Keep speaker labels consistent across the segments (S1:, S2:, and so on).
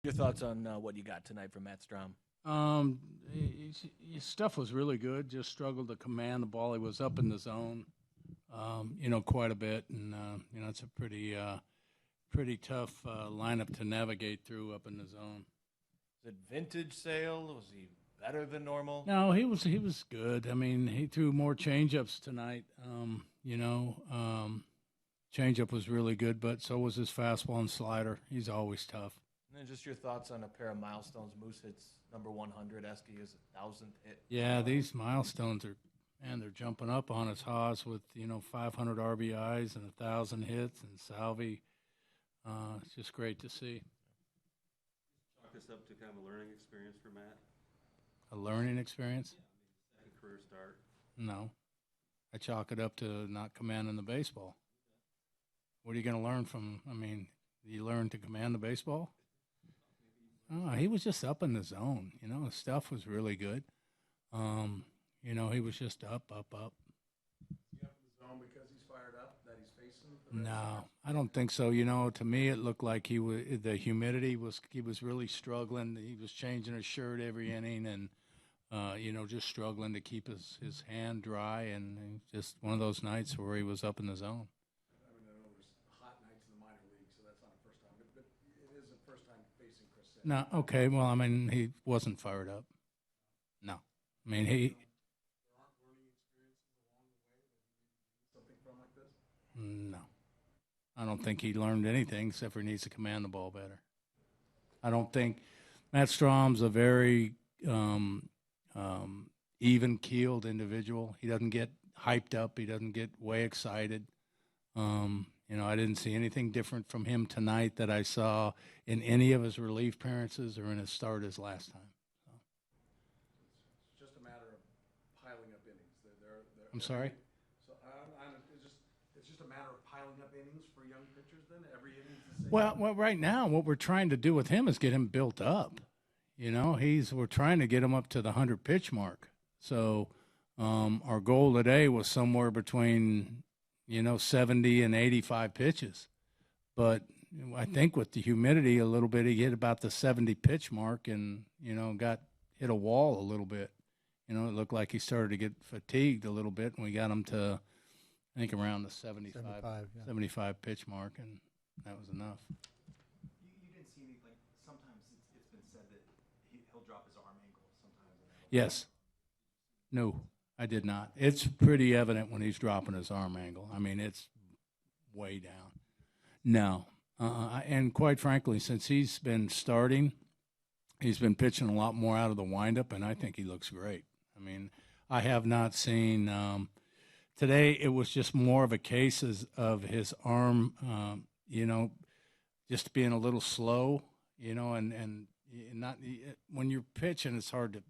S1: Your thoughts on what you got tonight from Matt Strahm?
S2: His stuff was really good. Just struggled to command the ball. He was up in the zone, quite a bit, and it's a pretty tough lineup to navigate through up in the zone.
S1: Is it vintage Sale? Was he better than normal?
S2: No, he was good. I mean, he threw more changeups tonight. Changeup was really good, but so was his fastball and slider. He's always tough.
S1: And then just your thoughts on a pair of milestones. Moose hits number 100. Esky is 1,000th hit.
S2: Yeah, these milestones they're jumping up on us. Haas with 500 RBIs and 1,000 hits, and Salvi. It's just great to see.
S3: Chalk this up to kind of a learning experience for Matt.
S2: A learning experience?
S3: Yeah, second career start.
S2: No, I chalk it up to not commanding the baseball. What are you going to learn from? I mean, you learn to command the baseball. Oh, he was just up in the zone. His stuff was really good. He was just up.
S4: Is he up in the zone because he's fired up that he's facing? The Red
S2: No,
S4: Sox?
S2: I don't think so. To me, it looked like the humidity he was really struggling. He was changing his shirt every inning and, just struggling to keep his hand dry. And just one of those nights where he was up in the zone.
S4: I mean, I know there's hot nights in the minor league, so that's not the first time. But it is the first time facing Chris Sale.
S2: No, okay. Well, I mean, he wasn't fired up. No. I mean,
S4: There aren't learning experiences along the way that he maybe do something from like this?
S2: no. I don't think he learned anything except for he needs to command the ball better. I don't think Matt Strahm's a very even-keeled individual. He doesn't get hyped up. He doesn't get way excited. I didn't see anything different from him tonight that I saw in any of his relief appearances or in his start as last time. So.
S4: It's just a matter of piling up innings.
S2: I'm sorry?
S4: So it's just a matter of piling up innings for young pitchers then? Every inning's the same?
S2: Well, right now, what we're trying to do with him is get him built up. We're trying to get him up to the 100 pitch mark. So our goal today was somewhere between 70 and 85 pitches. But I think with the humidity a little bit, he hit about the 70 pitch mark and, got hit a wall a little bit. It looked like he started to get fatigued a little bit, and we got him to, I think, around the 75 pitch mark, and that was enough.
S5: You didn't see any, sometimes it's been said that he'll drop his arm angle sometimes.
S2: Yes. No, I did not. It's pretty evident when he's dropping his arm angle. I mean, it's way down. No. And quite frankly, since he's been starting, he's been pitching a lot more out of the windup, and I think he looks great. I mean, I have not seen today it was just more of a case of his arm, just being a little slow, and not when you're pitching, it's hard to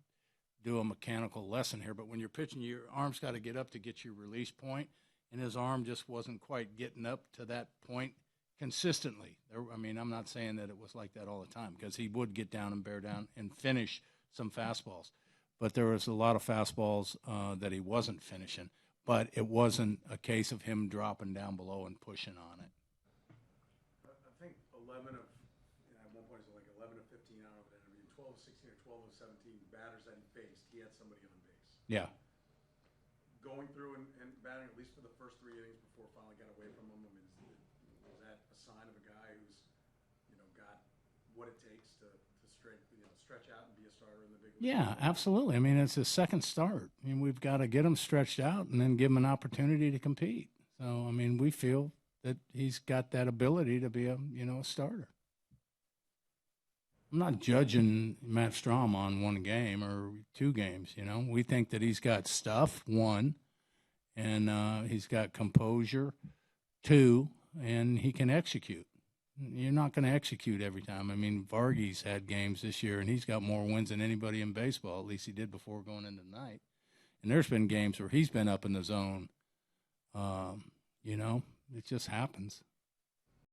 S2: do a mechanical lesson here, but when you're pitching, your arm's got to get up to get your release point, and his arm just wasn't quite getting up to that point consistently. I'm not saying that it was like that all the time because he would get down and bear down and finish some fastballs, but there was a lot of fastballs that he wasn't finishing, but it wasn't a case of him dropping down below and pushing on it.
S4: I think 11 of, at one point it was like 11 of 15 out of an interview, 12 of 16 or 12 of 17 batters that he faced, he had somebody on base.
S2: Yeah.
S4: Going through and batting at least for the first 3 innings before finally got away from him, was that a sign of a guy who's, got what it takes to stretch out and be a starter in the big league?
S2: Yeah, absolutely. I mean, it's his second start. I mean, we've got to get him stretched out and then give him an opportunity to compete. So, I mean, we feel that he's got that ability to be a starter. I'm not judging Matt Strahm on one game or 2 games. We think that he's got stuff, 1, and he's got composure, 2, and he can execute. You're not going to execute every time. I mean, Varghese had games this year, and he's got more wins than anybody in baseball. At least he did before going into the night. And there's been games where he's been up in the zone. It just happens.